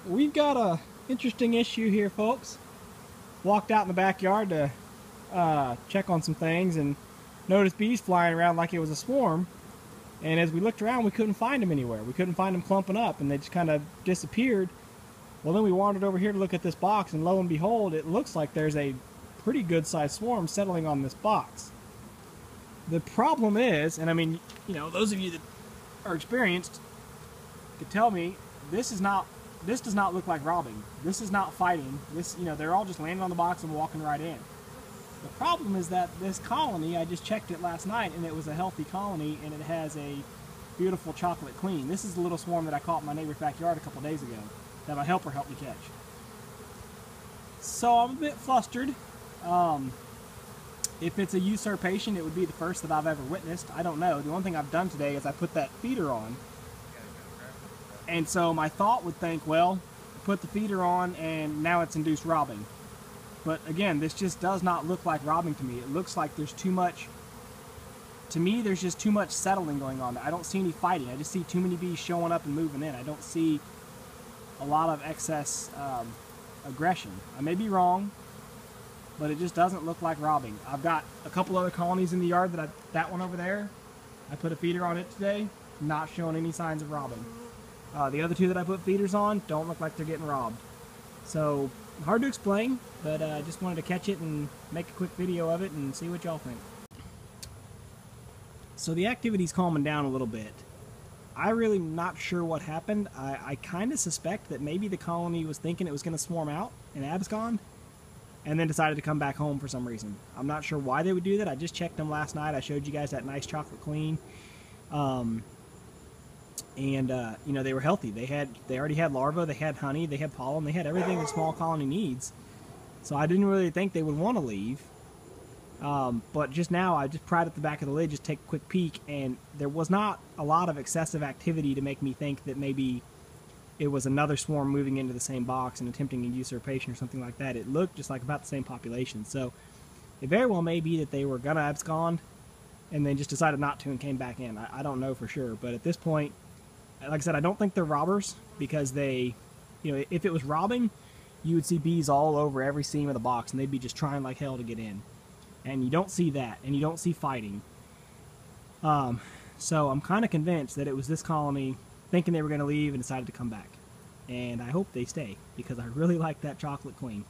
we've got a interesting issue here, folks. Walked out in the backyard to check on some things and noticed bees flying around like it was a swarm. And as we looked around, we couldn't find them anywhere. We couldn't find them clumping up, and they just kind of disappeared. Well, then we wandered over here to look at this box, and lo and behold, it looks like there's a pretty good-sized swarm settling on this box. The problem is, and I mean, you know, those of you that are experienced could tell me this does not look like robbing. This is not fighting. This, you know, they're all just landing on the box and walking right in. The problem is that this colony, I just checked it last night, and it was a healthy colony, and it has a beautiful chocolate queen. This is the little swarm that I caught in my neighbor's backyard a couple days ago that my helper helped me catch. So I'm a bit flustered. If it's a usurpation, it would be the first that I've ever witnessed. I don't know. The one thing I've done today is I put that feeder on. And so my thought would think, well, put the feeder on and now it's induced robbing. But again, this just does not look like robbing to me. It looks like there's too much, to me, there's just too much settling going on. I don't see any fighting. I just see too many bees showing up and moving in. I don't see a lot of excess aggression. I may be wrong, but it just doesn't look like robbing. I've got a couple other colonies in the yard that one over there, I put a feeder on it today, not showing any signs of robbing. The other two that I put feeders on don't look like they're getting robbed. So, hard to explain, but I just wanted to catch it and make a quick video of it and see what y'all think. So the activity's calming down a little bit. I really not sure what happened. I kind of suspect that maybe the colony was thinking it was going to swarm out and abscond, and then decided to come back home for some reason. I'm not sure why they would do that. I just checked them last night. I showed you guys that nice chocolate queen. You know, they were healthy. They already had larvae, they had honey, they had pollen, they had everything a small colony needs. So I didn't really think they would want to leave. But just now, I just pried at the back of the lid, just take a quick peek, and there was not a lot of excessive activity to make me think that maybe it was another swarm moving into the same box and attempting a usurpation or something like that. It looked just like about the same population. So it very well may be that they were gonna abscond and then just decided not to and came back in. I don't know for sure, but at this point, like I said, I don't think they're robbers, because they, you know, if it was robbing, you would see bees all over every seam of the box, and they'd be just trying like hell to get in. And you don't see that, and you don't see fighting. So I'm kind of convinced that it was this colony thinking they were going to leave and decided to come back. And I hope they stay, because I really like that chocolate queen.